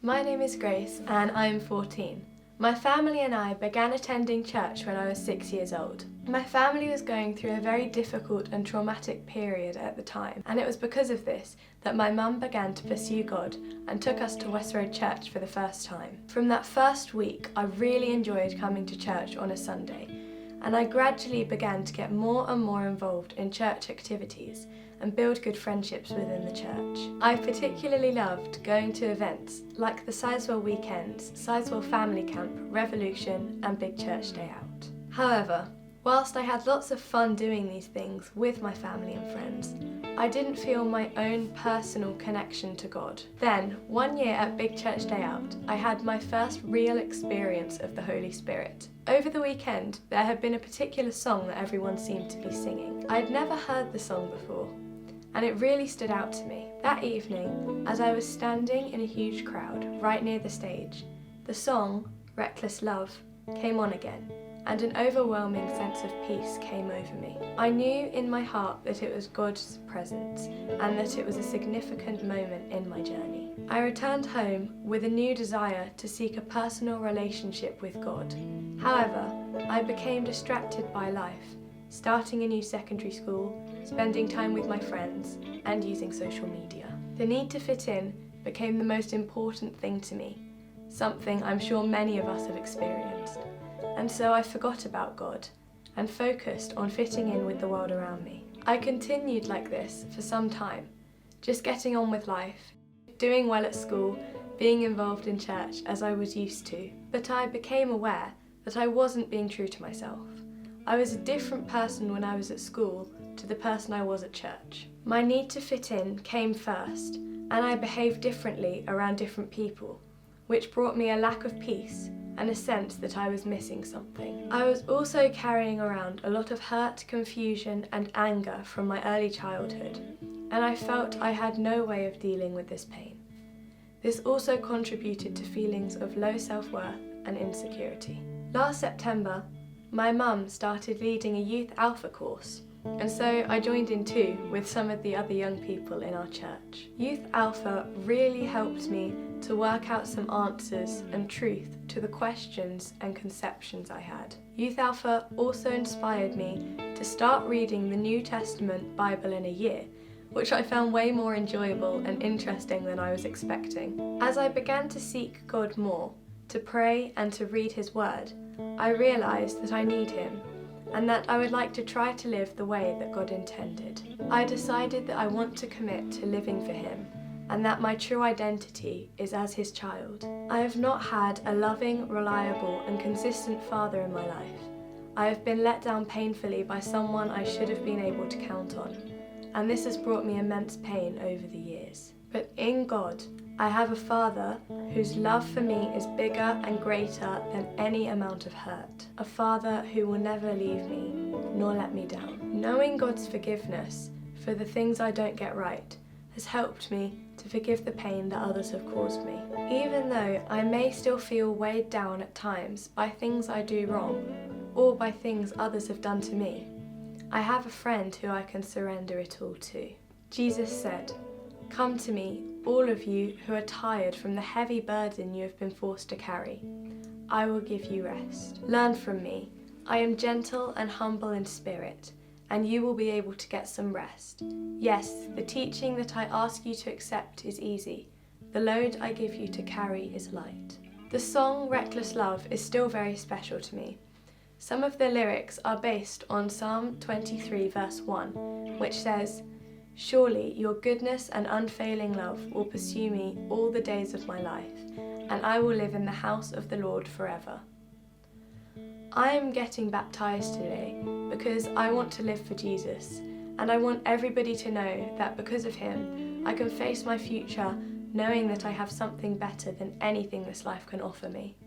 My name is Grace and I'm 14. My family and I began attending church when I was 6 years old. My family was going through a very difficult and traumatic period at the time, and it was because of this that my mum began to pursue God and took us to Westroad Church for the first time. From that first week, I really enjoyed coming to church on a Sunday, and I gradually began to get more and more involved in church activities and build good friendships within the church. I particularly loved going to events like the Sizewell Weekends, Sizewell Family Camp, Revolution and Big Church Day Out. However, whilst I had lots of fun doing these things with my family and friends, I didn't feel my own personal connection to God. Then, one year at Big Church Day Out, I had my first real experience of the Holy Spirit. Over the weekend, there had been a particular song that everyone seemed to be singing. I'd never heard the song before, and it really stood out to me. That evening, as I was standing in a huge crowd right near the stage, the song, Reckless Love, came on again, and an overwhelming sense of peace came over me. I knew in my heart that it was God's presence and that it was a significant moment in my journey. I returned home with a new desire to seek a personal relationship with God. However, I became distracted by life, starting a new secondary school, spending time with my friends, and using social media. The need to fit in became the most important thing to me, something I'm sure many of us have experienced. And so I forgot about God and focused on fitting in with the world around me. I continued like this for some time, just getting on with life, doing well at school, being involved in church as I was used to. But I became aware that I wasn't being true to myself. I was a different person when I was at school to the person I was at church. My need to fit in came first, and I behaved differently around different people, which brought me a lack of peace and a sense that I was missing something. I was also carrying around a lot of hurt, confusion and anger from my early childhood, and I felt I had no way of dealing with this pain. This also contributed to feelings of low self-worth and insecurity. Last September, my mum started leading a Youth Alpha course, and so I joined in too with some of the other young people in our church. Youth Alpha really helped me to work out some answers and truth to the questions and conceptions I had. Youth Alpha also inspired me to start reading the New Testament Bible in a year, which I found way more enjoyable and interesting than I was expecting. As I began to seek God more, to pray and to read His Word, I realised that I need Him, and that I would like to try to live the way that God intended. I decided that I want to commit to living for Him, and that my true identity is as His child. I have not had a loving, reliable and consistent father in my life. I have been let down painfully by someone I should have been able to count on, and this has brought me immense pain over the years. But in God, I have a Father whose love for me is bigger and greater than any amount of hurt. A Father who will never leave me nor let me down. Knowing God's forgiveness for the things I don't get right has helped me to forgive the pain that others have caused me. Even though I may still feel weighed down at times by things I do wrong or by things others have done to me, I have a friend who I can surrender it all to. Jesus said, "Come to me, all of you who are tired from the heavy burden you have been forced to carry. I will give you rest. Learn from me. I am gentle and humble in spirit, and you will be able to get some rest. Yes, the teaching that I ask you to accept is easy. The load I give you to carry is light." The song Reckless Love is still very special to me. Some of the lyrics are based on Psalm 23 verse 1, which says, "Surely your goodness and unfailing love will pursue me all the days of my life, and I will live in the house of the Lord forever." I am getting baptized today because I want to live for Jesus, and I want everybody to know that because of Him, I can face my future knowing that I have something better than anything this life can offer me.